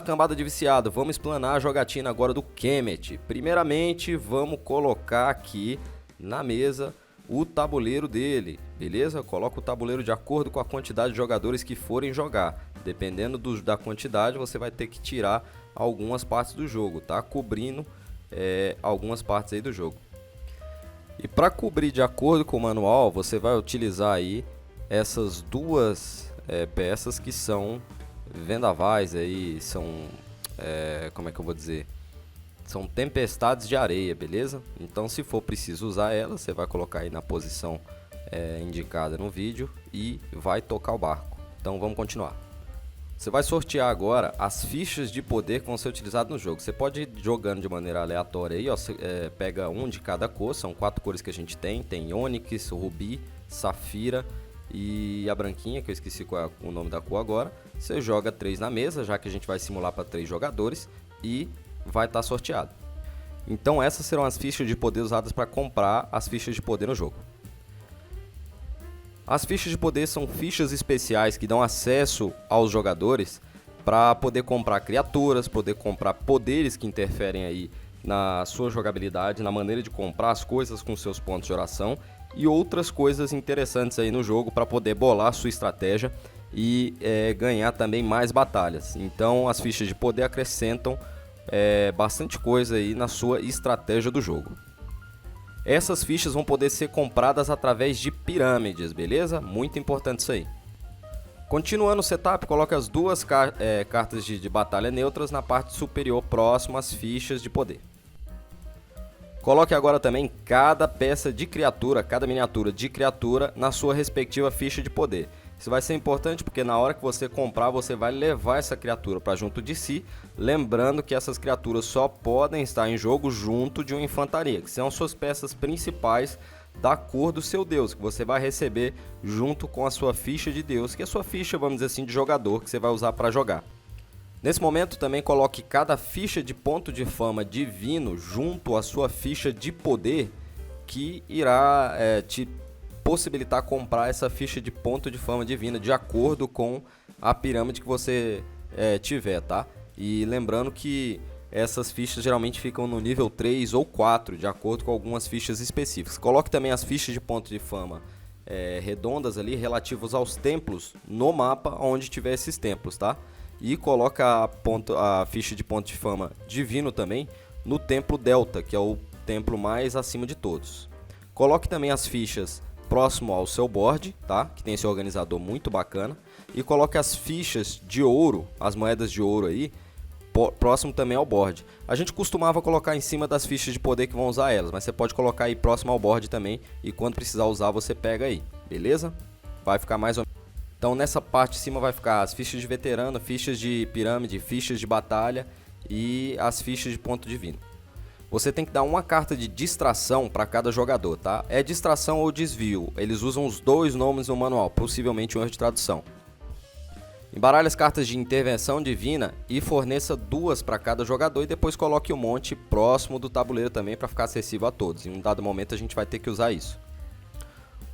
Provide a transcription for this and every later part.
cambada de viciado, vamos explanar a jogatina agora do Kemet. Primeiramente, vamos colocar aqui na mesa o tabuleiro dele, beleza? Coloca o tabuleiro de acordo com a quantidade de jogadores que forem jogar. Dependendo da quantidade, você vai ter que tirar algumas partes do jogo, tá? Cobrindo algumas partes aí do jogo. E para cobrir de acordo com o manual, você vai utilizar aí essas duas peças que são vendavais aí, são como é que eu vou dizer? São tempestades de areia, beleza? Então, se for preciso usar ela, você vai colocar aí na posição indicada no vídeo e vai tocar o barco. Então, vamos continuar. Você vai sortear agora as fichas de poder que vão ser utilizadas no jogo. Você pode ir jogando de maneira aleatória aí, ó. Você pega um de cada cor, são 4 cores que a gente tem. Tem Ônix, Rubi, Safira e a branquinha, que eu esqueci qual é o nome da cor agora. Você joga 3 na mesa, já que a gente vai simular para 3 jogadores, e vai estar sorteado. Então essas serão as fichas de poder usadas para comprar as fichas de poder no jogo. As fichas de poder são fichas especiais que dão acesso aos jogadores para poder comprar criaturas, poder comprar poderes que interferem aí na sua jogabilidade, na maneira de comprar as coisas com seus pontos de oração e outras coisas interessantes aí no jogo para poder bolar a sua estratégia e ganhar também mais batalhas. Então as fichas de poder acrescentam bastante coisa aí na sua estratégia do jogo. Essas fichas vão poder ser compradas através de pirâmides, beleza? Muito importante isso aí. Continuando o setup, coloque as duas cartas de batalha neutras na parte superior próximo às fichas de poder. Coloque agora também cada peça de criatura, cada miniatura de criatura na sua respectiva ficha de poder. Isso vai ser importante porque na hora que você comprar, você vai levar essa criatura para junto de si, lembrando que essas criaturas só podem estar em jogo junto de uma infantaria, que são suas peças principais da cor do seu deus, que você vai receber junto com a sua ficha de deus, que é a sua ficha, vamos dizer assim, de jogador, que você vai usar para jogar. Nesse momento, também coloque cada ficha de ponto de fama divino junto à sua ficha de poder, que irá te possibilitar comprar essa ficha de ponto de fama divina de acordo com a pirâmide que você tiver, tá? E lembrando que essas fichas geralmente ficam no nível 3 ou 4, de acordo com algumas fichas específicas. Coloque também as fichas de ponto de fama redondas ali, relativos aos templos no mapa onde tiver esses templos, tá? E coloca a ficha de ponto de fama divino também no templo Delta, que é o templo mais acima de todos. Coloque também as fichas próximo ao seu board, tá? Que tem esse organizador muito bacana. E coloque as fichas de ouro, as moedas de ouro aí, próximo também ao board. A gente costumava colocar em cima das fichas de poder que vão usar elas, mas você pode colocar aí próximo ao board também, e quando precisar usar você pega aí, beleza? Vai ficar mais ou menos. Então nessa parte de cima vai ficar as fichas de veterano, fichas de pirâmide, fichas de batalha e as fichas de ponto divino. Você tem que dar uma carta de distração para cada jogador, tá? É distração ou desvio, eles usam os dois nomes no manual, possivelmente um erro de tradução. Embaralhe as cartas de intervenção divina e forneça 2 para cada jogador e depois coloque um monte próximo do tabuleiro também para ficar acessível a todos. Em um dado momento a gente vai ter que usar isso.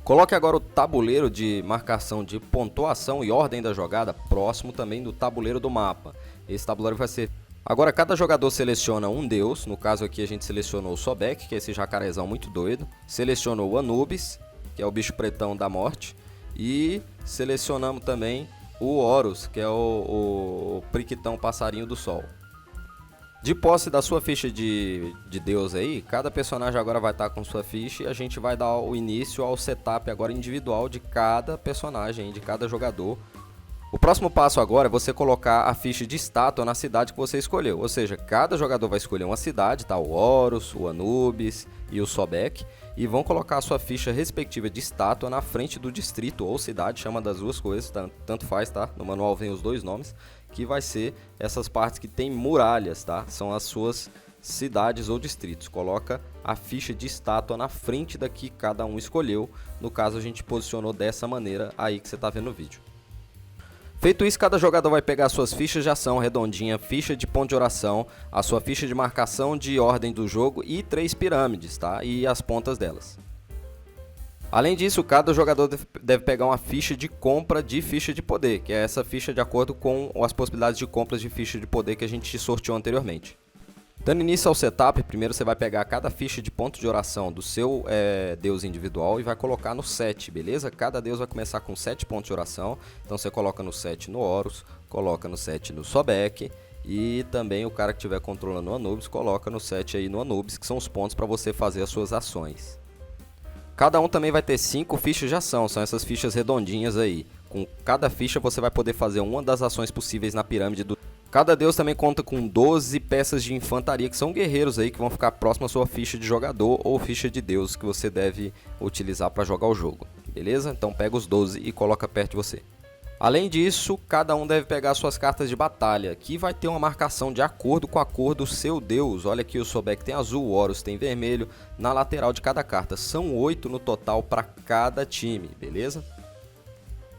Coloque agora o tabuleiro de marcação de pontuação e ordem da jogada próximo também do tabuleiro do mapa. Esse tabuleiro vai ser... Agora cada jogador seleciona um deus, no caso aqui a gente selecionou o Sobek, que é esse jacarezão muito doido. Selecionou o Anubis, que é o bicho pretão da morte. E selecionamos também o Horus, que é o priquitão passarinho do sol. De posse da sua ficha de deus aí, cada personagem agora vai estar com sua ficha e a gente vai dar o início ao setup agora individual de cada personagem, de cada jogador. O próximo passo agora é você colocar a ficha de estátua na cidade que você escolheu. Ou seja, cada jogador vai escolher uma cidade, tá? O Horus, o Anubis e o Sobek. E vão colocar a sua ficha respectiva de estátua na frente do distrito ou cidade, chama das duas coisas, tanto faz, tá? No manual vem os dois nomes, que vai ser essas partes que tem muralhas, tá? São as suas cidades ou distritos. Coloca a ficha de estátua na frente da que cada um escolheu. No caso, a gente posicionou dessa maneira aí que você tá vendo no vídeo. Feito isso, cada jogador vai pegar suas fichas de ação redondinha, ficha de ponto de oração, a sua ficha de marcação de ordem do jogo e 3 pirâmides, tá? E as pontas delas. Além disso, cada jogador deve pegar uma ficha de compra de ficha de poder, que é essa ficha de acordo com as possibilidades de compras de ficha de poder que a gente sorteou anteriormente. Dando início ao setup, primeiro você vai pegar cada ficha de ponto de oração do seu deus individual e vai colocar no set, beleza? Cada deus vai começar com 7 pontos de oração, então você coloca no set no Horus, coloca no set no Sobek e também o cara que estiver controlando o Anubis coloca no set aí no Anubis, que são os pontos para você fazer as suas ações. Cada um também vai ter 5 fichas de ação, são essas fichas redondinhas aí. Com cada ficha você vai poder fazer uma das ações possíveis na pirâmide do... Cada deus também conta com 12 peças de infantaria, que são guerreiros aí que vão ficar próximo à sua ficha de jogador ou ficha de deus que você deve utilizar para jogar o jogo, beleza? Então pega os 12 e coloca perto de você. Além disso, cada um deve pegar suas cartas de batalha, que vai ter uma marcação de acordo com a cor do seu deus. Olha aqui, o Sobek tem azul, o Horus tem vermelho na lateral de cada carta. São 8 no total para cada time, beleza?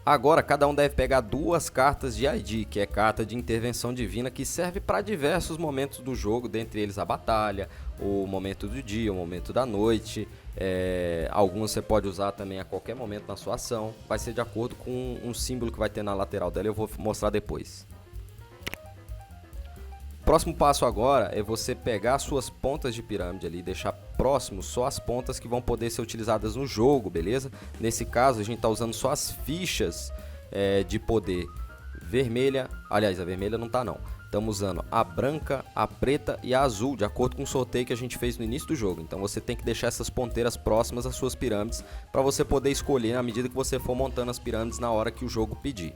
Agora, cada um deve pegar 2 cartas de ID, que é carta de intervenção divina, que serve para diversos momentos do jogo, dentre eles a batalha, o momento do dia, o momento da noite. Algumas você pode usar também a qualquer momento na sua ação. Vai ser de acordo com um símbolo que vai ter na lateral dela, eu vou mostrar depois. Próximo passo agora é você pegar as suas pontas de pirâmide ali e deixar próximo só as pontas que vão poder ser utilizadas no jogo, beleza? Nesse caso a gente está usando só as fichas de poder vermelha, aliás a vermelha não tá não. Estamos usando a branca, a preta e a azul, de acordo com o sorteio que a gente fez no início do jogo. Então você tem que deixar essas ponteiras próximas às suas pirâmides para você poder escolher na medida que você for montando as pirâmides na hora que o jogo pedir.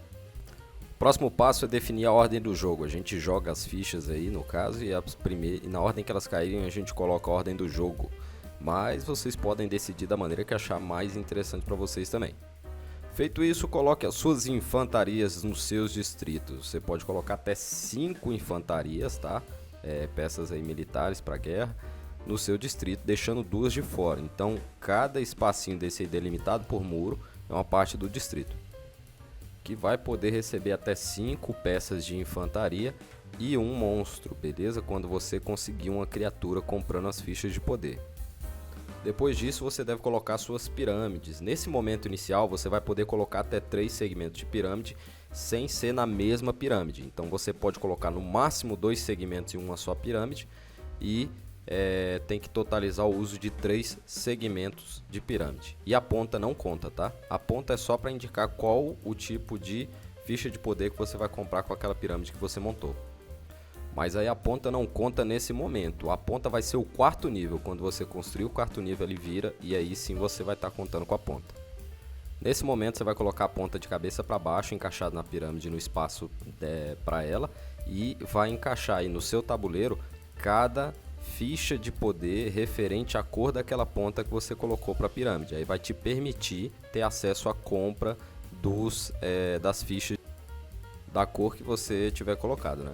Próximo passo é definir a ordem do jogo. A gente joga as fichas aí, no caso, e na ordem que elas caírem a gente coloca a ordem do jogo. Mas vocês podem decidir da maneira que achar mais interessante para vocês também. Feito isso, coloque as suas infantarias nos seus distritos. Você pode colocar até 5 infantarias, tá? Peças aí militares para guerra, no seu distrito, deixando 2 de fora. Então, cada espacinho desse aí delimitado por muro é uma parte do distrito, que vai poder receber até 5 peças de infantaria e um monstro, beleza? Quando você conseguir uma criatura comprando as fichas de poder. Depois disso, você deve colocar suas pirâmides. Nesse momento inicial, você vai poder colocar até 3 segmentos de pirâmide sem ser na mesma pirâmide. Então você pode colocar no máximo 2 segmentos em uma só pirâmide e tem que totalizar o uso de 3 segmentos de pirâmide. E a ponta não conta, tá? A ponta é só para indicar qual o tipo de ficha de poder que você vai comprar com aquela pirâmide que você montou. Mas aí a ponta não conta nesse momento. A ponta vai ser o 4º nível. Quando você construir o 4º nível, ele vira e aí sim você vai estar contando com a ponta. Nesse momento você vai colocar a ponta de cabeça para baixo, encaixada na pirâmide no espaço para ela, e vai encaixar aí no seu tabuleiro cada ficha de poder referente à cor daquela ponta que você colocou para a pirâmide. Aí vai te permitir ter acesso à compra das fichas da cor que você tiver colocado, né?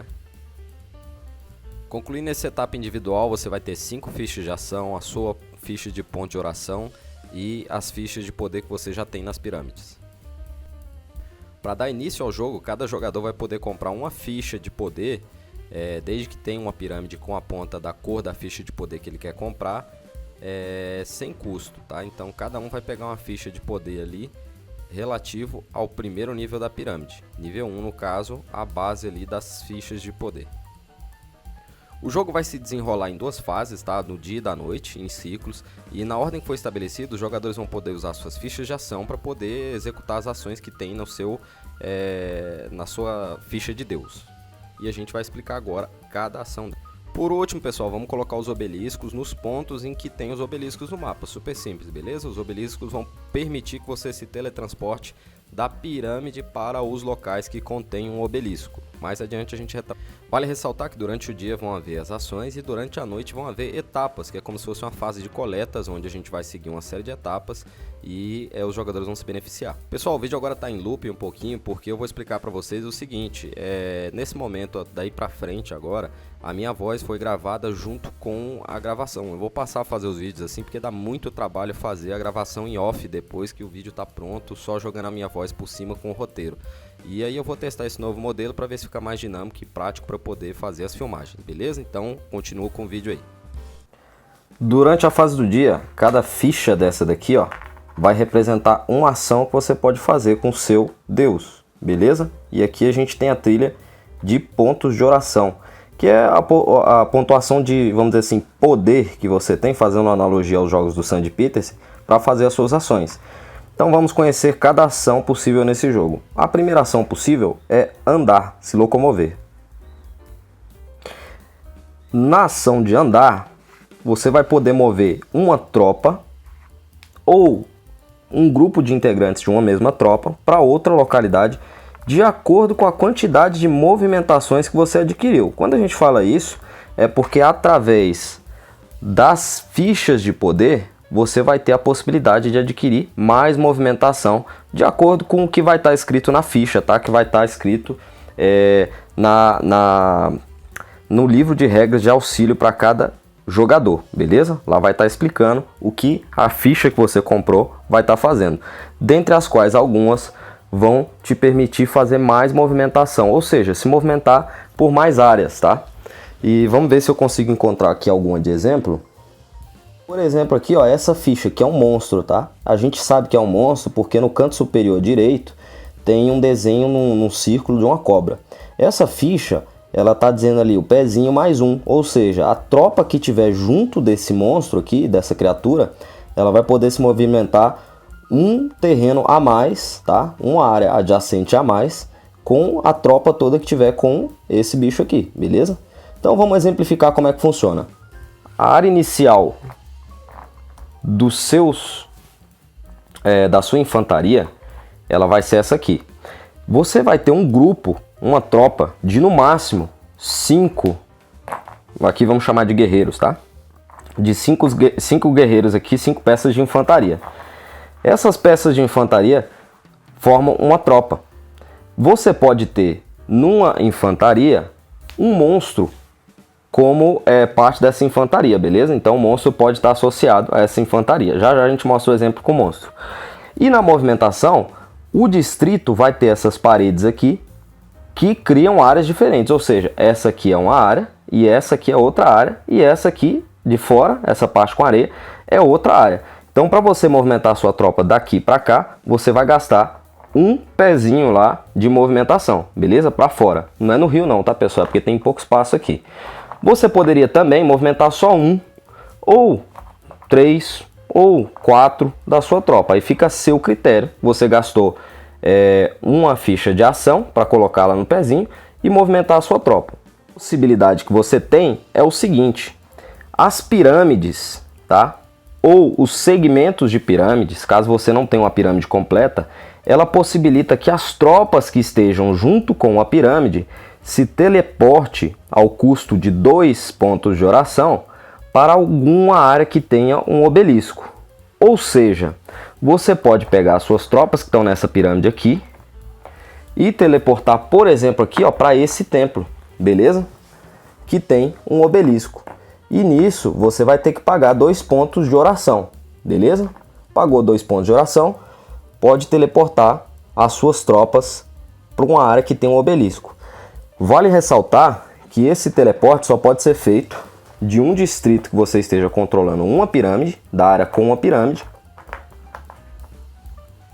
Concluindo esse setup individual, você vai ter 5 fichas de ação, a sua ficha de ponto de oração e as fichas de poder que você já tem nas pirâmides. Para dar início ao jogo, cada jogador vai poder comprar uma ficha de poder, desde que tenha uma pirâmide com a ponta da cor da ficha de poder que ele quer comprar, sem custo, tá? Então cada um vai pegar uma ficha de poder ali relativo ao primeiro nível da pirâmide. Nível 1, no caso, a base ali das fichas de poder. O jogo vai se desenrolar em 2 fases, tá? No dia e da noite, em ciclos, e na ordem que foi estabelecido, os jogadores vão poder usar suas fichas de ação para poder executar as ações que tem na sua ficha de Deus. E a gente vai explicar agora cada ação. Por último, pessoal, vamos colocar os obeliscos nos pontos em que tem os obeliscos no mapa. Super simples, beleza? Os obeliscos vão permitir que você se teletransporte da pirâmide para os locais que contêm um obelisco. Mais adiante a gente Vale ressaltar que durante o dia vão haver as ações e durante a noite vão haver etapas, que é como se fosse uma fase de coletas, onde a gente vai seguir uma série de etapas e os jogadores vão se beneficiar. Pessoal, o vídeo agora está em loop um pouquinho, porque eu vou explicar para vocês o seguinte, nesse momento, daí para frente agora, a minha voz foi gravada junto com a gravação. Eu vou passar a fazer os vídeos assim, porque dá muito trabalho fazer a gravação em off depois que o vídeo está pronto, só jogando a minha voz por cima com o roteiro. E aí eu vou testar esse novo modelo para ver se fica mais dinâmico e prático para poder fazer as filmagens, beleza? Então, continuo com o vídeo aí. Durante a fase do dia, cada ficha dessa daqui, ó, vai representar uma ação que você pode fazer com o seu Deus, beleza? E aqui a gente tem a trilha de pontos de oração, que é a pontuação de, vamos dizer assim, poder que você tem, fazendo uma analogia aos jogos do Sandy Peters, para fazer as suas ações. Então vamos conhecer cada ação possível nesse jogo. A primeira ação possível é andar, se locomover. Na ação de andar, você vai poder mover uma tropa ou um grupo de integrantes de uma mesma tropa para outra localidade de acordo com a quantidade de movimentações que você adquiriu. Quando a gente fala isso, é porque através das fichas de poder, você vai ter a possibilidade de adquirir mais movimentação de acordo com o que vai estar escrito na ficha, tá? Que vai estar escrito no livro de regras de auxílio para cada jogador, beleza? Lá vai estar explicando o que a ficha que você comprou vai estar fazendo, dentre as quais algumas vão te permitir fazer mais movimentação, ou seja, se movimentar por mais áreas, tá? E vamos ver se eu consigo encontrar aqui alguma de exemplo. Por exemplo aqui, ó, essa ficha que é um monstro, tá? A gente sabe que é um monstro porque no canto superior direito tem um desenho num círculo de uma cobra. Essa ficha, ela tá dizendo ali o pezinho mais um, ou seja, a tropa que tiver junto desse monstro aqui, dessa criatura, ela vai poder se movimentar um terreno a mais, tá? Uma área adjacente a mais, com a tropa toda que tiver com esse bicho aqui, beleza? Então vamos exemplificar como é que funciona. A área inicial da sua infantaria, ela vai ser essa aqui. Você vai ter um grupo, uma tropa de no máximo 5, aqui vamos chamar de guerreiros, tá? De 5 guerreiros aqui, 5 peças de infantaria. Essas peças de infantaria formam uma tropa. Você pode ter numa infantaria um monstro como parte dessa infantaria, beleza? Então o monstro pode estar associado a essa infantaria. Já já a gente mostra o exemplo com o monstro. E na movimentação, o distrito vai ter essas paredes aqui que criam áreas diferentes, ou seja, essa aqui é uma área e essa aqui é outra área e essa aqui de fora, essa parte com areia, é outra área. Então, para você movimentar a sua tropa daqui para cá, você vai gastar um pezinho lá de movimentação, beleza? Para fora. Não é no rio não, tá, pessoal? É porque tem pouco espaço aqui. Você poderia também movimentar só um, ou 3, ou 4 da sua tropa. Aí fica a seu critério. Você gastou uma ficha de ação para colocá-la no pezinho e movimentar a sua tropa. A possibilidade que você tem é o seguinte: as pirâmides, tá? Ou os segmentos de pirâmides, caso você não tenha uma pirâmide completa, ela possibilita que as tropas que estejam junto com a pirâmide se teleporte ao custo de 2 pontos de oração para alguma área que tenha um obelisco. Ou seja, você pode pegar as suas tropas que estão nessa pirâmide aqui e teleportar, por exemplo, aqui para esse templo, beleza? Que tem um obelisco. E nisso você vai ter que pagar 2 pontos de oração, beleza? Pagou 2 pontos de oração, pode teleportar as suas tropas para uma área que tem um obelisco. Vale ressaltar que esse teleporte só pode ser feito de um distrito que você esteja controlando uma pirâmide, da área com uma pirâmide,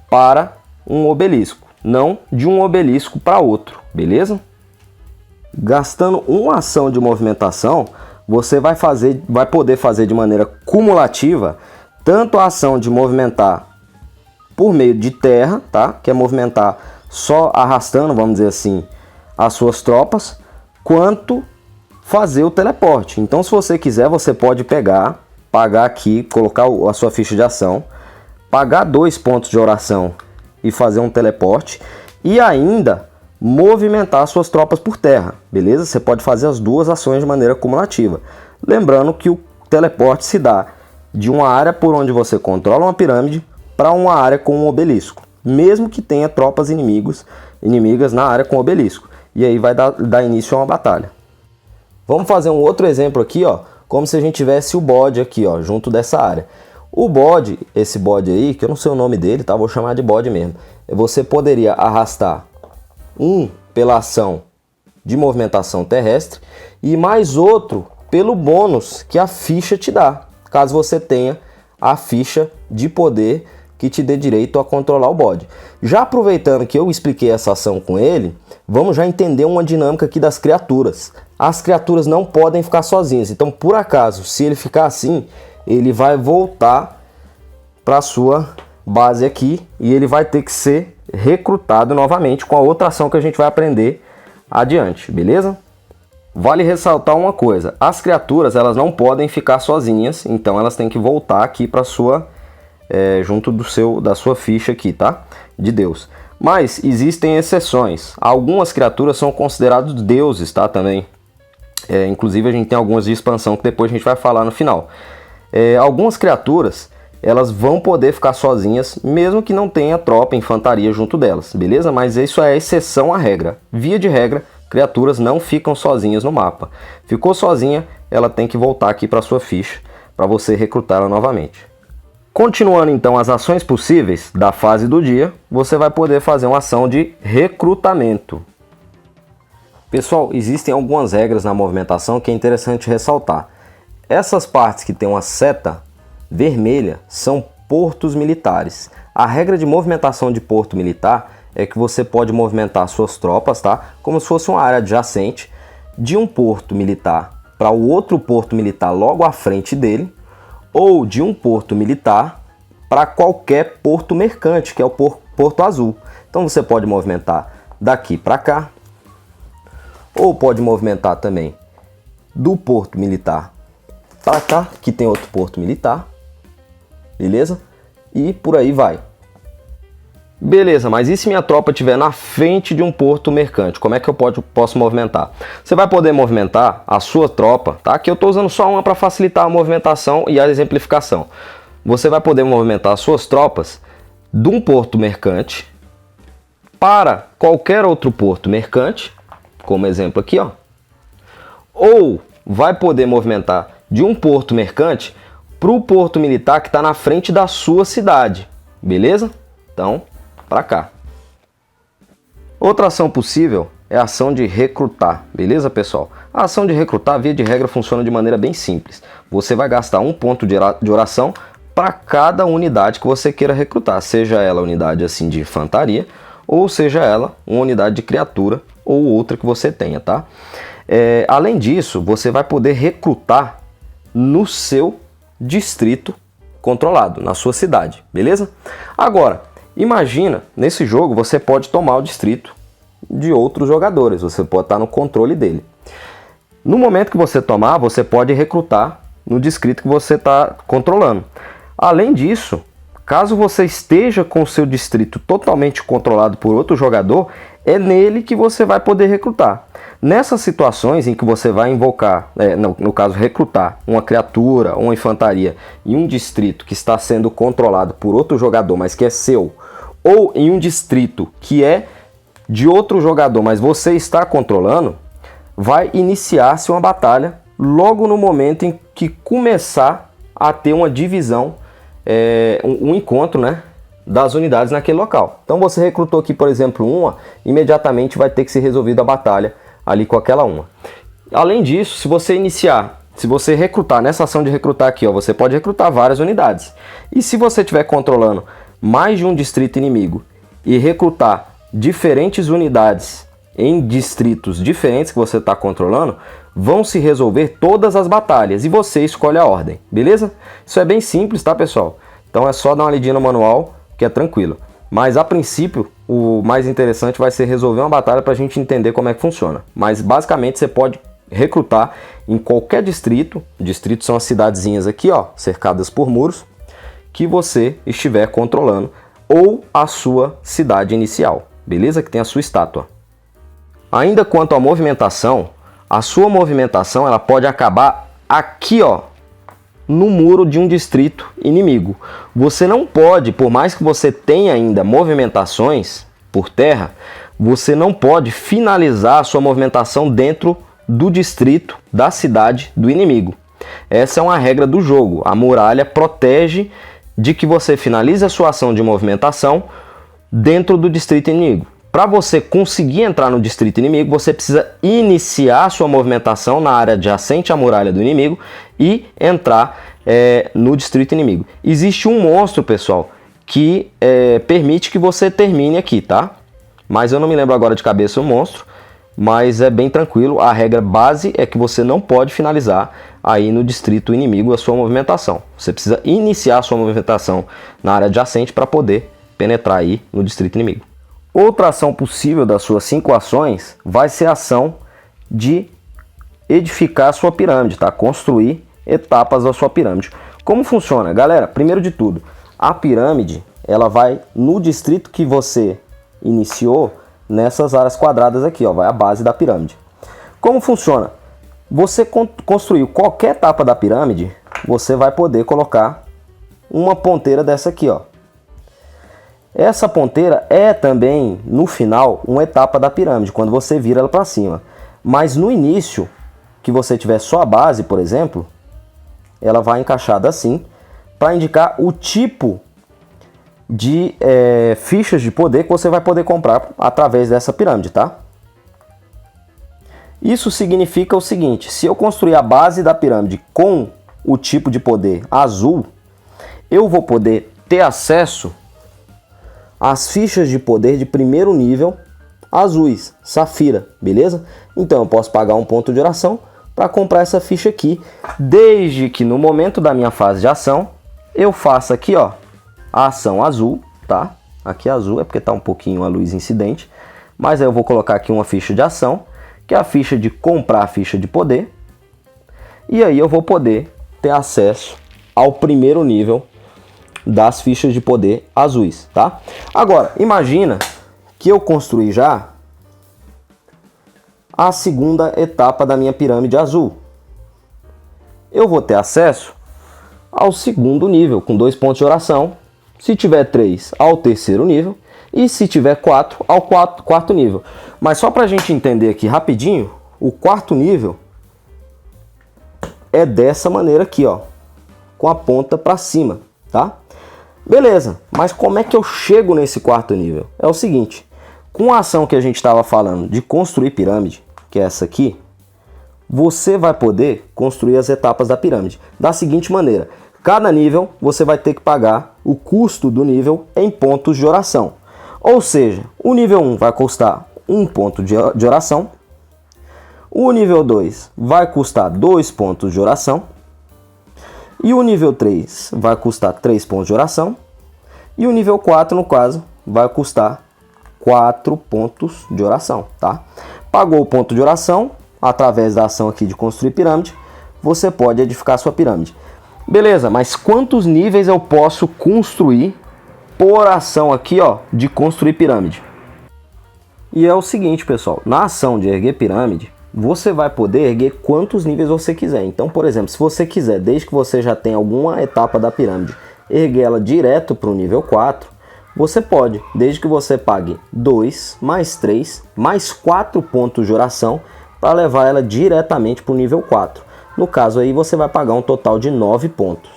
para um obelisco, não de um obelisco para outro, beleza? Gastando uma ação de movimentação, você vai poder fazer de maneira cumulativa tanto a ação de movimentar por meio de terra, tá? Que é movimentar só arrastando, vamos dizer assim, as suas tropas, quanto fazer o teleporte. Então, se você quiser, você pode pagar aqui, colocar a sua ficha de ação, pagar 2 pontos de oração e fazer um teleporte e ainda movimentar suas tropas por terra, beleza? Você pode fazer as duas ações de maneira cumulativa. Lembrando que o teleporte se dá de uma área por onde você controla uma pirâmide para uma área com um obelisco, mesmo que tenha tropas inimigas na área com obelisco. E aí vai dar início a uma batalha. Vamos fazer um outro exemplo aqui, ó, como se a gente tivesse o bode aqui, ó, junto dessa área. O bode, esse bode aí, que eu não sei o nome dele, tá? Vou chamar de bode mesmo. Você poderia arrastar um pela ação de movimentação terrestre e mais outro pelo bônus que a ficha te dá, caso você tenha a ficha de poder que te dê direito a controlar o bode. Já aproveitando que eu expliquei essa ação com ele, vamos já entender uma dinâmica aqui das criaturas. As criaturas não podem ficar sozinhas, então por acaso, se ele ficar assim, ele vai voltar para a sua base aqui e ele vai ter que ser recrutado novamente com a outra ação que a gente vai aprender adiante, beleza? Vale ressaltar uma coisa, as criaturas elas não podem ficar sozinhas, então elas têm que voltar aqui para sua junto da sua ficha aqui, tá? De Deus. Mas existem exceções. Algumas criaturas são consideradas deuses, tá? Também. Inclusive a gente tem algumas de expansão que depois a gente vai falar no final. Algumas criaturas elas vão poder ficar sozinhas, mesmo que não tenha tropa, infantaria junto delas, beleza? Mas isso é exceção à regra. Via de regra, criaturas não ficam sozinhas no mapa. Ficou sozinha, ela tem que voltar aqui para sua ficha, para você recrutá-la novamente. Continuando então as ações possíveis da fase do dia, você vai poder fazer uma ação de recrutamento. Pessoal, existem algumas regras na movimentação que é interessante ressaltar. Essas partes que tem uma seta vermelha são portos militares. A regra de movimentação de porto militar é que você pode movimentar suas tropas, tá? Como se fosse uma área adjacente de um porto militar para o outro porto militar logo à frente dele, ou de um porto militar para qualquer porto mercante, que é o Porto Azul. Então você pode movimentar daqui para cá, ou pode movimentar também do porto militar para cá, que tem outro porto militar, beleza? E por aí vai. Beleza, mas e se minha tropa estiver na frente de um porto mercante? Como é que eu posso movimentar? Você vai poder movimentar a sua tropa, tá? Aqui eu estou usando só uma para facilitar a movimentação e a exemplificação. Você vai poder movimentar as suas tropas de um porto mercante para qualquer outro porto mercante, como exemplo aqui, ó. Ou vai poder movimentar de um porto mercante para o porto militar que está na frente da sua cidade, beleza? Então, para cá. Outra ação possível é a ação de recrutar, beleza, pessoal? A ação de recrutar, via de regra, funciona de maneira bem simples. Você vai gastar um ponto de oração para cada unidade que você queira recrutar, seja ela unidade assim de infantaria, ou seja ela uma unidade de criatura ou outra que você tenha, tá? Além disso, você vai poder recrutar no seu distrito controlado, na sua cidade, beleza? Agora, imagina, nesse jogo você pode tomar o distrito de outros jogadores, você pode estar no controle dele. No momento que você tomar, você pode recrutar no distrito que você está controlando. Além disso, caso você esteja com o seu distrito totalmente controlado por outro jogador, é nele que você vai poder recrutar. Nessas situações em que você vai invocar, no caso recrutar uma criatura, uma infantaria em um distrito que está sendo controlado por outro jogador, mas que é seu, ou em um distrito que é de outro jogador, mas você está controlando, vai iniciar-se uma batalha logo no momento em que começar a ter uma divisão, um encontro, né, das unidades naquele local. Então você recrutou aqui, por exemplo, uma, imediatamente vai ter que ser resolvida a batalha ali com aquela uma. Além disso, se você recrutar, nessa ação de recrutar aqui, ó, você pode recrutar várias unidades. E se você estiver controlando mais de um distrito inimigo e recrutar diferentes unidades em distritos diferentes que você está controlando, vão se resolver todas as batalhas e você escolhe a ordem, beleza? Isso é bem simples, tá, pessoal? Então é só dar uma lidinha no manual que é tranquilo. Mas a princípio, o mais interessante vai ser resolver uma batalha para a gente entender como é que funciona. Mas basicamente você pode recrutar em qualquer distrito. Distritos são as cidadezinhas aqui, ó, cercadas por muros, que você estiver controlando, ou a sua cidade inicial, beleza? Que tem a sua estátua. Ainda quanto à movimentação, a sua movimentação ela pode acabar aqui, ó, no muro de um distrito inimigo. Você não pode, por mais que você tenha ainda movimentações por terra, você não pode finalizar a sua movimentação dentro do distrito, da cidade do inimigo. Essa é uma regra do jogo. A muralha protege de que você finalize a sua ação de movimentação dentro do distrito inimigo. Para você conseguir entrar no distrito inimigo, você precisa iniciar sua movimentação na área adjacente à muralha do inimigo e entrar no distrito inimigo. Existe um monstro, pessoal, que permite que você termine aqui, tá? Mas eu não me lembro agora de cabeça o monstro, mas é bem tranquilo. A regra base é que você não pode finalizar aí no distrito inimigo a sua movimentação. Você precisa iniciar a sua movimentação na área adjacente para poder penetrar aí no distrito inimigo. Outra ação possível das suas 5 ações vai ser a ação de edificar a sua pirâmide, tá? Construir etapas da sua pirâmide. Como funciona? Galera, primeiro de tudo, a pirâmide, ela vai no distrito que você iniciou, nessas áreas quadradas aqui, ó, vai a base da pirâmide. Como funciona? Você construiu qualquer etapa da pirâmide, você vai poder colocar uma ponteira dessa aqui, ó. Essa ponteira é também, no final, uma etapa da pirâmide, quando você vira ela para cima. Mas no início, que você tiver só a base, por exemplo, ela vai encaixada assim, para indicar o tipo de fichas de poder que você vai poder comprar através dessa pirâmide, tá? Isso significa o seguinte: se eu construir a base da pirâmide com o tipo de poder azul, eu vou poder ter acesso às fichas de poder de primeiro nível azuis, safira, beleza? Então eu posso pagar um ponto de oração para comprar essa ficha aqui, desde que no momento da minha fase de ação eu faça aqui, ó, a ação azul, tá? Aqui azul é porque tá um pouquinho a luz incidente, mas aí eu vou colocar aqui uma ficha de ação, que é a ficha de comprar a ficha de poder, e aí eu vou poder ter acesso ao primeiro nível das fichas de poder azuis, tá? Agora, imagina que eu construí já a segunda etapa da minha pirâmide azul. Eu vou ter acesso ao segundo nível, com 2 pontos de oração. Se tiver 3, ao terceiro nível. E se tiver 4, ao quarto nível. Mas só para a gente entender aqui rapidinho, o quarto nível é dessa maneira aqui, ó, com a ponta para cima, tá? Beleza, mas como é que eu chego nesse quarto nível? É o seguinte, com a ação que a gente estava falando de construir pirâmide, que é essa aqui, você vai poder construir as etapas da pirâmide da seguinte maneira: cada nível você vai ter que pagar o custo do nível em pontos de oração. Ou seja, o nível 1 vai custar 1 ponto de oração, o nível 2 vai custar 2 pontos de oração, e o nível 3 vai custar 3 pontos de oração, e o nível 4, no caso, vai custar 4 pontos de oração, tá? Pagou o ponto de oração, através da ação aqui de construir pirâmide, você pode edificar sua pirâmide. Beleza, mas quantos níveis eu posso construir por ação aqui, ó, de construir pirâmide? E é o seguinte, pessoal, na ação de erguer pirâmide, você vai poder erguer quantos níveis você quiser. Então, por exemplo, se você quiser, desde que você já tenha alguma etapa da pirâmide, erguer ela direto para o nível 4, você pode, desde que você pague 2, mais 3, mais 4 pontos de oração para levar ela diretamente para o nível 4. No caso aí, você vai pagar um total de 9 pontos.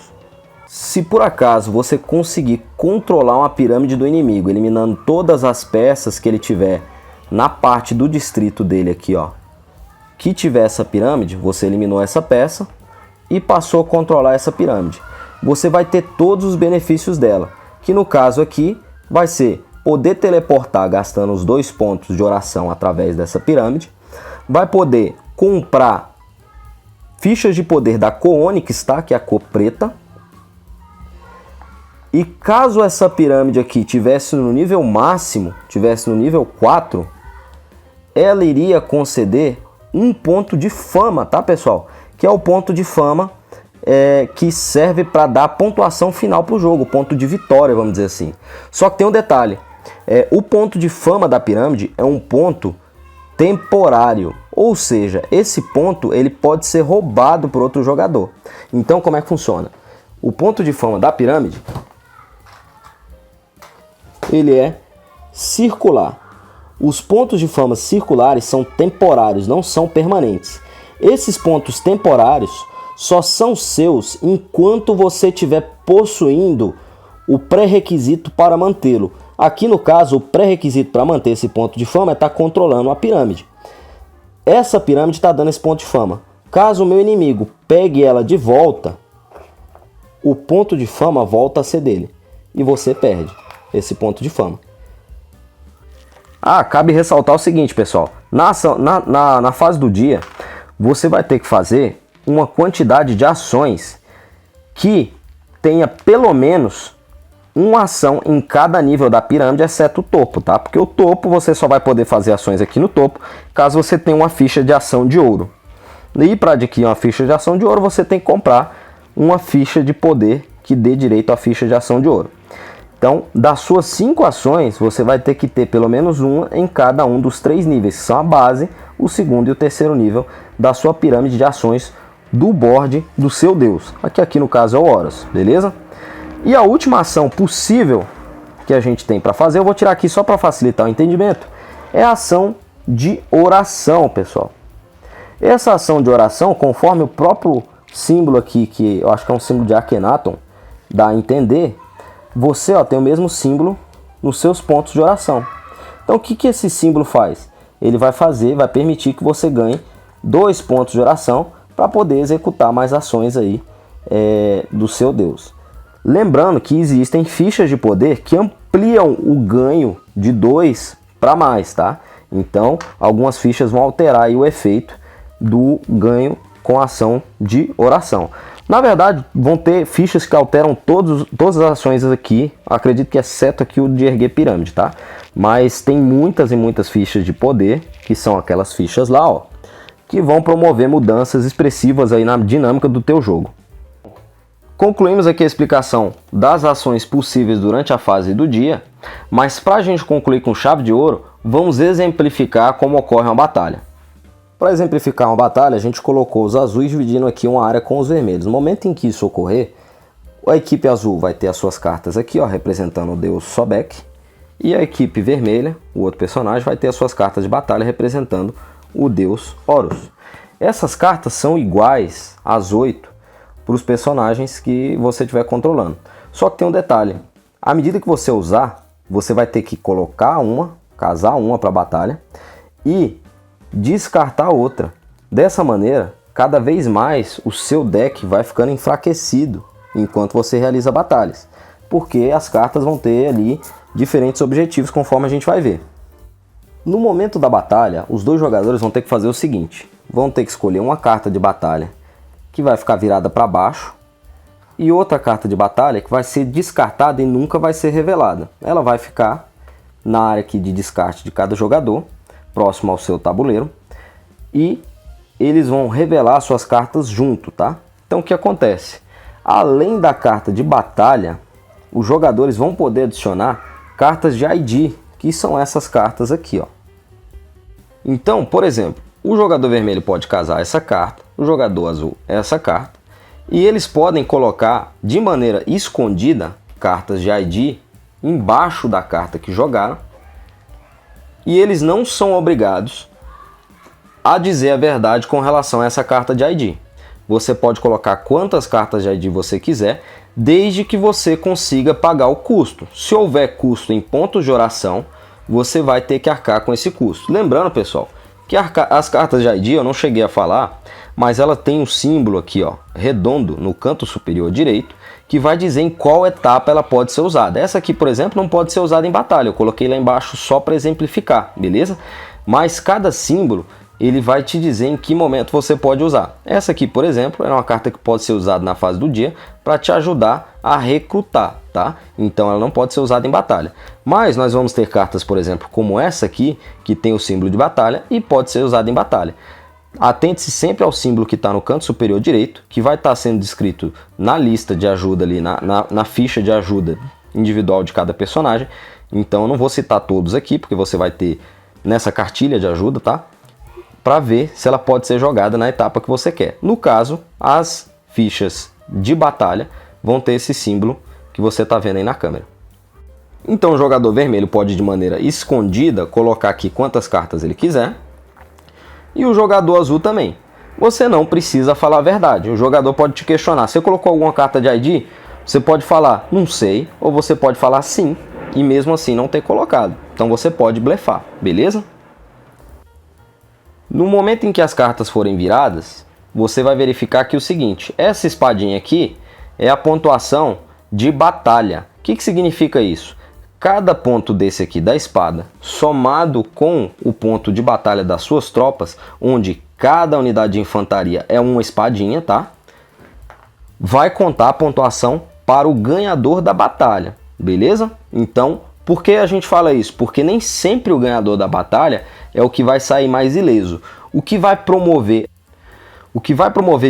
Se por acaso você conseguir controlar uma pirâmide do inimigo, eliminando todas as peças que ele tiver na parte do distrito dele aqui, ó, que tiver essa pirâmide, você eliminou essa peça e passou a controlar essa pirâmide. Você vai ter todos os benefícios dela, que no caso aqui vai ser poder teleportar gastando os 2 pontos de oração através dessa pirâmide, vai poder comprar fichas de poder da cor Onyx, tá? Que é a cor preta. E caso essa pirâmide aqui tivesse no nível máximo, tivesse no nível 4, ela iria conceder um ponto de fama, tá, pessoal? Que é o ponto de fama que serve para dar pontuação final para o jogo, ponto de vitória, vamos dizer assim. Só que tem um detalhe, o ponto de fama da pirâmide é um ponto temporário, ou seja, esse ponto ele pode ser roubado por outro jogador. Então, como é que funciona? O ponto de fama da pirâmide, ele é circular. Os pontos de fama circulares são temporários, não são permanentes. Esses pontos temporários só são seus enquanto você estiver possuindo o pré-requisito para mantê-lo. Aqui no caso, o pré-requisito para manter esse ponto de fama é estar controlando a pirâmide. Essa pirâmide está dando esse ponto de fama. Caso o meu inimigo pegue ela de volta, o ponto de fama volta a ser dele. e você perde esse ponto de fama. Cabe ressaltar o seguinte, pessoal. Na fase do dia, você vai ter que fazer uma quantidade de ações que tenha pelo menos uma ação em cada nível da pirâmide, exceto o topo, tá? Porque o topo você só vai poder fazer ações aqui no topo, caso você tenha uma ficha de ação de ouro. E para adquirir uma ficha de ação de ouro, você tem que comprar uma ficha de poder que dê direito à ficha de ação de ouro. Então, das suas 5 ações, você vai ter que ter pelo menos uma em cada um dos 3 níveis, que são a base, o segundo e o terceiro nível da sua pirâmide de ações do board do seu deus. Aqui no caso é o Horus, beleza? E a última ação possível que a gente tem para fazer, eu vou tirar aqui só para facilitar o entendimento, é a ação de oração, pessoal. Essa ação de oração, conforme o próprio símbolo aqui, que eu acho que é um símbolo de Akhenaton, dá a entender, você tem o mesmo símbolo nos seus pontos de oração. Então o que esse símbolo faz? Ele vai permitir que você ganhe 2 pontos de oração para poder executar mais ações aí do seu deus. Lembrando que existem fichas de poder que ampliam o ganho de 2 para mais, tá? Então algumas fichas vão alterar aí o efeito do ganho com a ação de oração. Na verdade, vão ter fichas que alteram todas as ações aqui, acredito que exceto aqui o de erguer pirâmide, tá? Mas tem muitas e muitas fichas de poder, que são aquelas fichas lá, ó, que vão promover mudanças expressivas aí na dinâmica do teu jogo. Concluímos aqui a explicação das ações possíveis durante a fase do dia, mas para a gente concluir com chave de ouro, vamos exemplificar como ocorre uma batalha. Para exemplificar uma batalha, a gente colocou os azuis dividindo aqui uma área com os vermelhos. No momento em que isso ocorrer, a equipe azul vai ter as suas cartas aqui, ó, representando o deus Sobek, e a equipe vermelha, o outro personagem, vai ter as suas cartas de batalha representando o deus Horus. Essas cartas são iguais às 8 para os personagens que você estiver controlando. Só que tem um detalhe, à medida que você usar, você vai ter que colocar casar uma para a batalha e descartar outra. Dessa maneira, cada vez mais o seu deck vai ficando enfraquecido enquanto você realiza batalhas, porque as cartas vão ter ali diferentes objetivos conforme a gente vai ver. No momento da batalha, os 2 jogadores vão ter que fazer o seguinte, vão ter que escolher uma carta de batalha que vai ficar virada para baixo e outra carta de batalha que vai ser descartada e nunca vai ser revelada. Ela vai ficar na área aqui de descarte de cada jogador, próximo ao seu tabuleiro, e eles vão revelar suas cartas junto, tá? Então o que acontece? Além da carta de batalha, os jogadores vão poder adicionar cartas de ID, que são essas cartas aqui, ó. Então, por exemplo, o jogador vermelho pode casar essa carta, o jogador azul essa carta, e eles podem colocar de maneira escondida cartas de ID embaixo da carta que jogaram, e eles não são obrigados a dizer a verdade com relação a essa carta de ID. Você pode colocar quantas cartas de ID você quiser, desde que você consiga pagar o custo. Se houver custo em pontos de oração, você vai ter que arcar com esse custo. Lembrando, pessoal, que as cartas de ID eu não cheguei a falar, mas ela tem um símbolo aqui, ó, redondo no canto superior direito, que vai dizer em qual etapa ela pode ser usada. Essa aqui, por exemplo, não pode ser usada em batalha. Eu coloquei lá embaixo só para exemplificar, beleza? Mas cada símbolo ele vai te dizer em que momento você pode usar. Essa aqui, por exemplo, é uma carta que pode ser usada na fase do dia para te ajudar a recrutar, tá? Então ela não pode ser usada em batalha. Mas nós vamos ter cartas, por exemplo, como essa aqui, que tem o símbolo de batalha e pode ser usada em batalha. Atente-se sempre ao símbolo que está no canto superior direito, que vai estar sendo descrito na lista de ajuda ali, na ficha de ajuda individual de cada personagem. Então eu não vou citar todos aqui, porque você vai ter nessa cartilha de ajuda, tá? Para ver se ela pode ser jogada na etapa que você quer. No caso, as fichas de batalha vão ter esse símbolo que você está vendo aí na câmera. Então o jogador vermelho pode de maneira escondida colocar aqui quantas cartas ele quiser. E o jogador azul também. Você não precisa falar a verdade. O jogador pode te questionar. Você colocou alguma carta de ID? Você pode falar não sei, ou você pode falar sim, e mesmo assim não ter colocado. Então você pode blefar, beleza? No momento em que as cartas forem viradas, você vai verificar que o seguinte, essa espadinha aqui é a pontuação de batalha. que significa isso? Cada ponto desse aqui da espada, somado com o ponto de batalha das suas tropas, onde cada unidade de infantaria é uma espadinha, tá? Vai contar a pontuação para o ganhador da batalha, beleza? Então, por que a gente fala isso? Porque nem sempre o ganhador da batalha é o que vai sair mais ileso. O que vai promover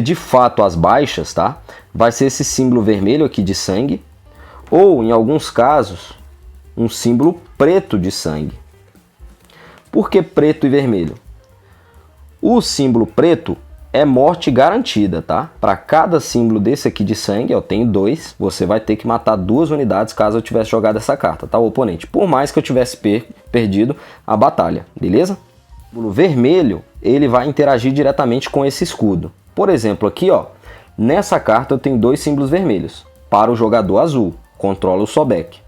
de fato as baixas, tá? Vai ser esse símbolo vermelho aqui de sangue, ou em alguns casos, um símbolo preto de sangue. Por que preto e vermelho? O símbolo preto é morte garantida, tá? Para cada símbolo desse aqui de sangue, eu tenho 2, você vai ter que matar 2 unidades caso eu tivesse jogado essa carta, tá? O oponente, por mais que eu tivesse perdido a batalha, beleza? O símbolo vermelho, ele vai interagir diretamente com esse escudo. Por exemplo, aqui, ó, nessa carta eu tenho 2 símbolos vermelhos. Para o jogador azul, controla o Sobek.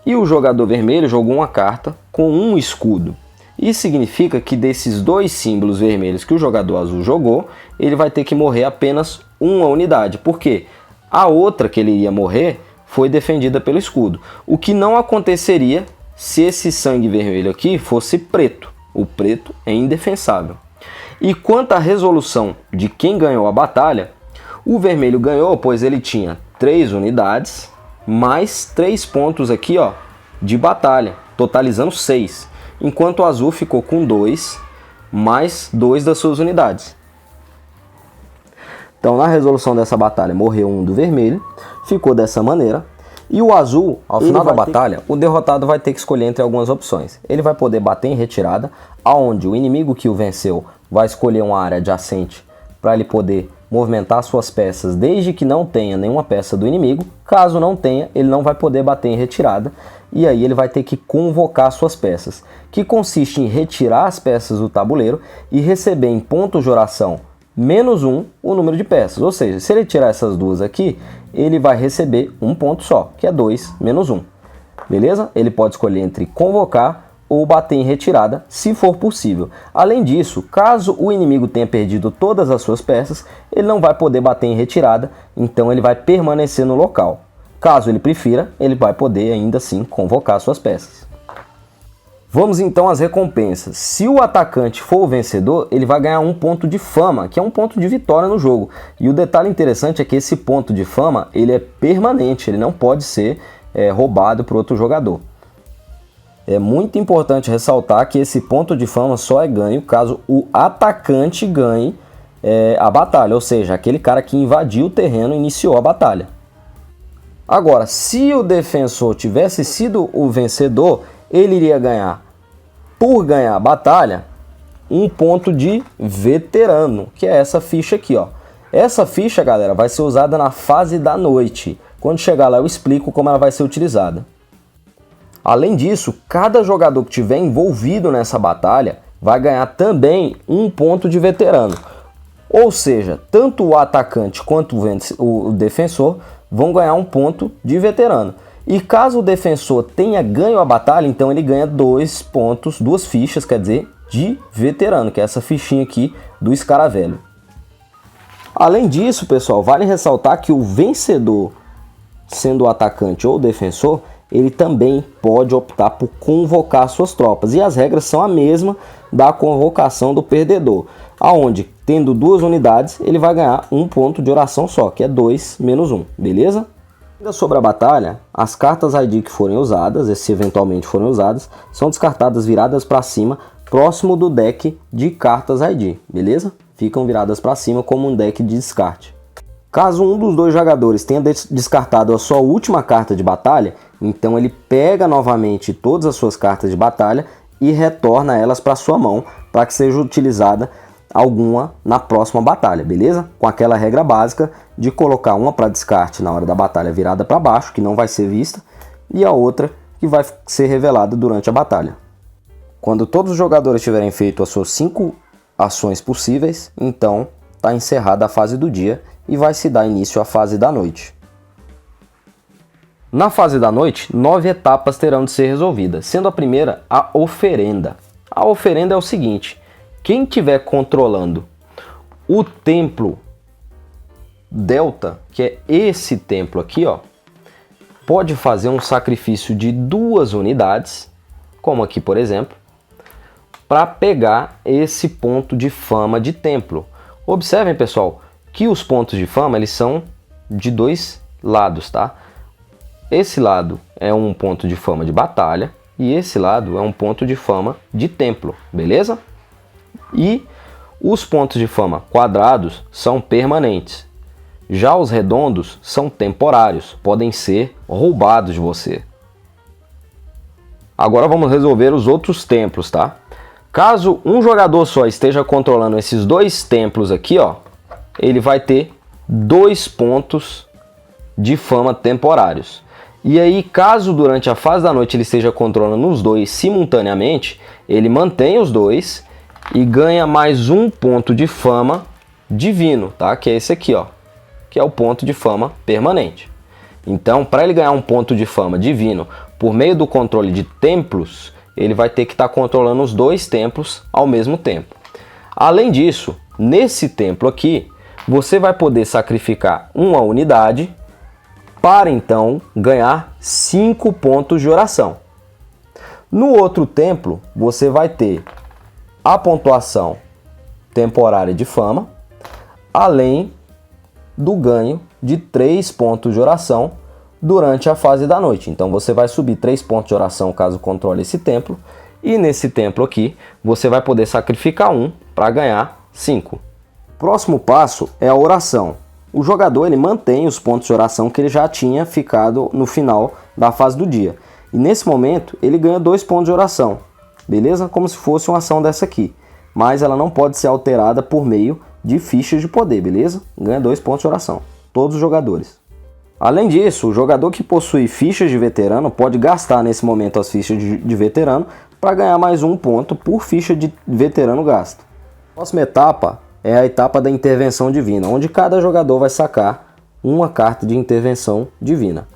E o jogador vermelho jogou uma carta com um escudo. Isso significa que desses 2 símbolos vermelhos que o jogador azul jogou, ele vai ter que morrer apenas uma unidade. Por quê? A outra que ele iria morrer foi defendida pelo escudo. O que não aconteceria se esse sangue vermelho aqui fosse preto. O preto é indefensável. E quanto à resolução de quem ganhou a batalha, o vermelho ganhou, pois ele tinha 3 unidades, mais 3 pontos aqui, ó, de batalha, totalizando 6. Enquanto o azul ficou com 2, mais 2 das suas unidades. Então, na resolução dessa batalha, morreu um do vermelho, ficou dessa maneira. E o azul, ao final da batalha, o derrotado vai ter que escolher entre algumas opções. Ele vai poder bater em retirada, aonde o inimigo que o venceu vai escolher uma área adjacente para ele poder movimentar suas peças desde que não tenha nenhuma peça do inimigo. Caso não tenha, ele não vai poder bater em retirada e aí ele vai ter que convocar suas peças, que consiste em retirar as peças do tabuleiro e receber em pontos de oração -1 o número de peças. Ou seja, se ele tirar essas duas aqui, ele vai receber um ponto só, que é 2 menos 1. Beleza? Ele pode escolher entre convocar ou bater em retirada, se for possível. Além disso, caso o inimigo tenha perdido todas as suas peças, ele não vai poder bater em retirada, então ele vai permanecer no local. Caso ele prefira, ele vai poder ainda assim convocar suas peças. Vamos então às recompensas. Se o atacante for o vencedor, ele vai ganhar um ponto de fama, que é um ponto de vitória no jogo. E o detalhe interessante é que esse ponto de fama, ele é permanente, ele não pode ser roubado por outro jogador. É muito importante ressaltar que esse ponto de fama só é ganho caso o atacante ganhe a batalha, ou seja, aquele cara que invadiu o terreno e iniciou a batalha. Agora, se o defensor tivesse sido o vencedor, ele iria ganhar, por ganhar a batalha, um ponto de veterano, que é essa ficha aqui, ó. Essa ficha, galera, vai ser usada na fase da noite. Quando chegar lá eu explico como ela vai ser utilizada. Além disso, cada jogador que estiver envolvido nessa batalha vai ganhar também um ponto de veterano. Ou seja, tanto o atacante quanto o defensor vão ganhar um ponto de veterano. E caso o defensor tenha ganho a batalha, então ele ganha 2 pontos, 2 fichas, quer dizer, de veterano, que é essa fichinha aqui do escaravelho. Além disso, pessoal, vale ressaltar que o vencedor, sendo o atacante ou o defensor, ele também pode optar por convocar suas tropas. E as regras são a mesma da convocação do perdedor, aonde, tendo 2 unidades, ele vai ganhar um ponto de oração só, que é 2 menos 1, beleza? Ainda sobre a batalha, as cartas ID que forem usadas, se eventualmente forem usadas, são descartadas viradas para cima, próximo do deck de cartas ID, beleza? Ficam viradas para cima como um deck de descarte. Caso um dos 2 jogadores tenha descartado a sua última carta de batalha, então ele pega novamente todas as suas cartas de batalha e retorna elas para sua mão, para que seja utilizada alguma na próxima batalha, beleza? Com aquela regra básica de colocar uma para descarte na hora da batalha virada para baixo, que não vai ser vista, e a outra que vai ser revelada durante a batalha. Quando todos os jogadores tiverem feito as suas 5 ações possíveis, então está encerrada a fase do dia e vai se dar início à fase da noite. Na fase da noite, 9 etapas terão de ser resolvidas, sendo a primeira a oferenda. A oferenda é o seguinte: quem estiver controlando o templo Delta, que é esse templo aqui, ó, pode fazer um sacrifício de 2 unidades, como aqui por exemplo, para pegar esse ponto de fama de templo. Observem, pessoal, que os pontos de fama eles são de 2 lados, tá? Esse lado é um ponto de fama de batalha e esse lado é um ponto de fama de templo, beleza? E os pontos de fama quadrados são permanentes. Já os redondos são temporários, podem ser roubados de você. Agora vamos resolver os outros templos, tá? Caso um jogador só esteja controlando esses 2 templos aqui, ó, ele vai ter 2 pontos de fama temporários. E aí, caso durante a fase da noite ele esteja controlando os 2 simultaneamente, ele mantém os 2 e ganha mais 1 ponto de fama divino, tá? Que é esse aqui, ó, que é o ponto de fama permanente. Então, para ele ganhar um ponto de fama divino por meio do controle de templos, ele vai ter que estar controlando os 2 templos ao mesmo tempo. Além disso, nesse templo aqui, você vai poder sacrificar uma unidade para então ganhar 5 pontos de oração. No outro templo, você vai ter a pontuação temporária de fama, além do ganho de 3 pontos de oração durante a fase da noite. Então você vai subir 3 pontos de oração caso controle esse templo, e nesse templo aqui você vai poder sacrificar 1 para ganhar 5. Próximo passo é a oração. O jogador ele mantém os pontos de oração que ele já tinha ficado no final da fase do dia. E nesse momento ele ganha 2 pontos de oração, beleza? Como se fosse uma ação dessa aqui. Mas ela não pode ser alterada por meio de fichas de poder, beleza? Ganha 2 pontos de oração, todos os jogadores. Além disso, o jogador que possui fichas de veterano pode gastar nesse momento as fichas de veterano para ganhar mais 1 ponto por ficha de veterano gasto. A próxima etapa é a etapa da intervenção divina, onde cada jogador vai sacar uma carta de intervenção divina.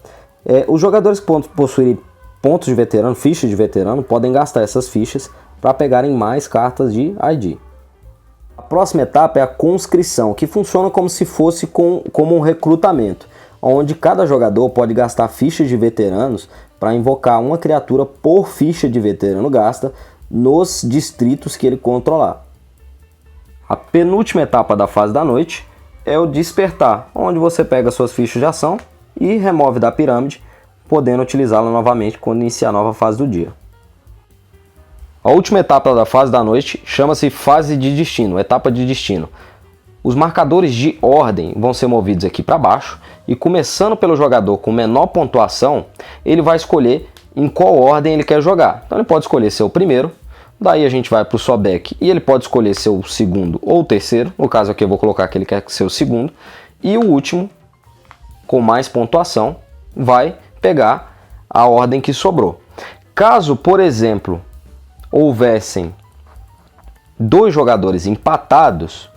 Os jogadores que possuírem pontos de veterano, fichas de veterano, podem gastar essas fichas para pegarem mais cartas de ID. A próxima etapa é a conscrição, que funciona como se fosse como um recrutamento, onde cada jogador pode gastar fichas de veteranos para invocar uma criatura por ficha de veterano gasta nos distritos que ele controlar. A penúltima etapa da fase da noite é o despertar, onde você pega suas fichas de ação e remove da pirâmide, podendo utilizá-la novamente quando iniciar a nova fase do dia. A última etapa da fase da noite chama-se fase de destino, etapa de destino. Os marcadores de ordem vão ser movidos aqui para baixo e, começando pelo jogador com menor pontuação, ele vai escolher em qual ordem ele quer jogar. Então ele pode escolher ser o primeiro, daí a gente vai para o Sobek e ele pode escolher ser o segundo ou o terceiro, no caso aqui eu vou colocar que ele quer ser o segundo, e o último, com mais pontuação, vai pegar a ordem que sobrou. Caso, por exemplo, houvessem 2 jogadores empatados,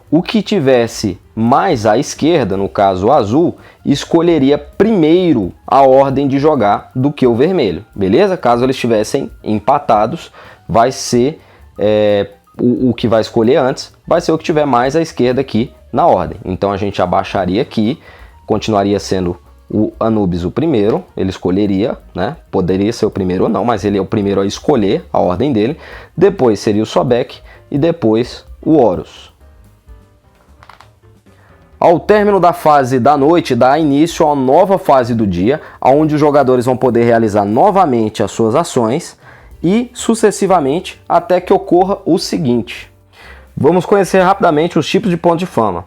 o que tivesse mais à esquerda, no caso o azul, escolheria primeiro a ordem de jogar do que o vermelho, beleza? Caso eles estivessem empatados, vai ser o que vai escolher antes, vai ser o que tiver mais à esquerda aqui na ordem. Então a gente abaixaria aqui, continuaria sendo o Anubis o primeiro, ele escolheria, né? Poderia ser o primeiro ou não, mas ele é o primeiro a escolher a ordem dele. Depois seria o Sobek e depois o Horus. Ao término da fase da noite, dá início a uma nova fase do dia, onde os jogadores vão poder realizar novamente as suas ações e sucessivamente até que ocorra o seguinte. Vamos conhecer rapidamente os tipos de ponto de fama.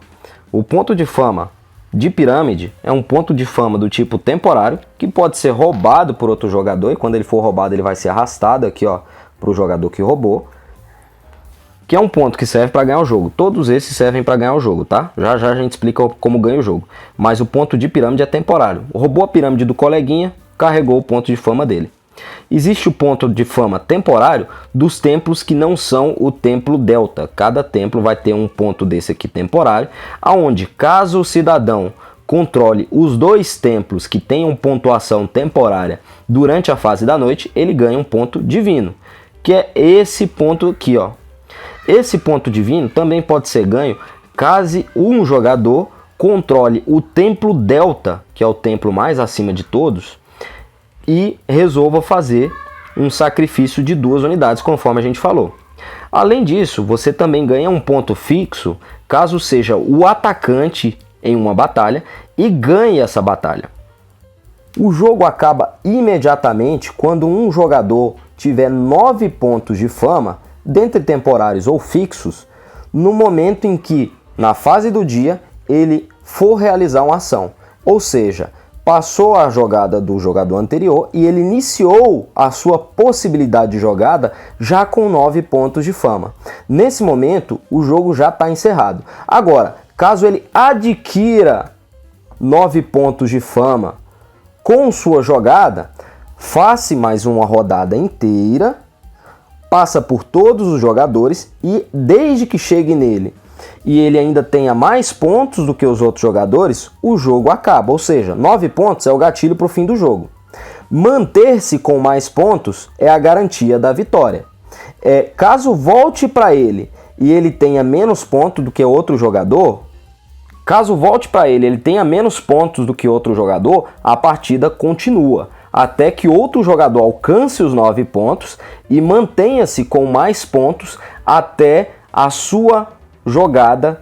O ponto de fama de pirâmide é um ponto de fama do tipo temporário, que pode ser roubado por outro jogador, e quando ele for roubado ele vai ser arrastado aqui para o jogador que roubou, que é um ponto que serve para ganhar o jogo. Todos esses servem para ganhar o jogo, tá? Já já a gente explica como ganha o jogo. Mas o ponto de pirâmide é temporário. Roubou a pirâmide do coleguinha, carregou o ponto de fama dele. Existe o ponto de fama temporário dos templos que não são o templo delta. Cada templo vai ter um ponto desse aqui temporário, aonde caso o cidadão controle os 2 templos que tenham pontuação temporária durante a fase da noite, ele ganha um ponto divino, que é esse ponto aqui, ó. Esse ponto divino também pode ser ganho caso um jogador controle o templo delta, que é o templo mais acima de todos, e resolva fazer um sacrifício de 2 unidades, conforme a gente falou. Além disso, você também ganha um ponto fixo caso seja o atacante em uma batalha e ganhe essa batalha. O jogo acaba imediatamente quando um jogador tiver 9 pontos de fama, dentre temporários ou fixos, no momento em que, na fase do dia, ele for realizar uma ação. Ou seja, passou a jogada do jogador anterior e ele iniciou a sua possibilidade de jogada já com 9 pontos de fama. Nesse momento, o jogo já está encerrado. Agora, caso ele adquira 9 pontos de fama com sua jogada, faça mais uma rodada inteira, passa por todos os jogadores e desde que chegue nele e ele ainda tenha mais pontos do que os outros jogadores, o jogo acaba. Ou seja, 9 pontos é o gatilho para o fim do jogo. Manter-se com mais pontos é a garantia da vitória. Caso volte para ele e ele tenha menos pontos do que outro jogador, a partida continua, até que outro jogador alcance os 9 pontos e mantenha-se com mais pontos até a sua jogada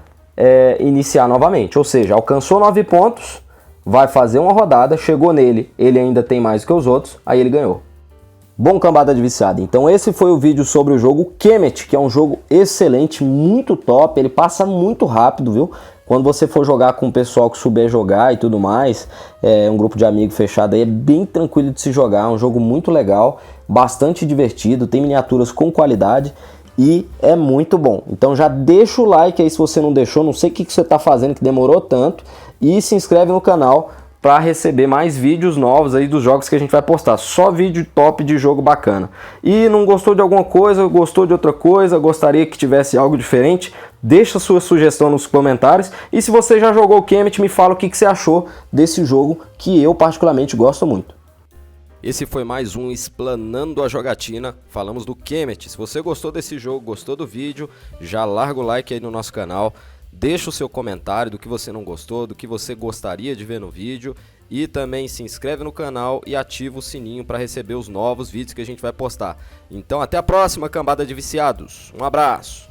iniciar novamente. Ou seja, alcançou 9 pontos, vai fazer uma rodada, chegou nele, ele ainda tem mais do que os outros, aí ele ganhou. Bom, cambada de viciado, então esse foi o vídeo sobre o jogo Kemet, que é um jogo excelente, muito top, ele passa muito rápido, viu? Quando você for jogar com o pessoal que souber jogar e tudo mais, um grupo de amigos fechado aí, é bem tranquilo de se jogar, é um jogo muito legal, bastante divertido, tem miniaturas com qualidade e é muito bom. Então já deixa o like aí se você não deixou, não sei o que você está fazendo que demorou tanto, e se inscreve no canal para receber mais vídeos novos aí dos jogos que a gente vai postar. Só vídeo top de jogo bacana. E não gostou de alguma coisa, gostou de outra coisa, gostaria que tivesse algo diferente, deixa sua sugestão nos comentários. E se você já jogou o Kemet, me fala o que você achou desse jogo que eu particularmente gosto muito. Esse foi mais um Explanando a Jogatina, falamos do Kemet. Se você gostou desse jogo, gostou do vídeo, já larga o like aí no nosso canal. Deixa o seu comentário do que você não gostou, do que você gostaria de ver no vídeo. E também se inscreve no canal e ativa o sininho para receber os novos vídeos que a gente vai postar. Então até a próxima, cambada de viciados. Um abraço!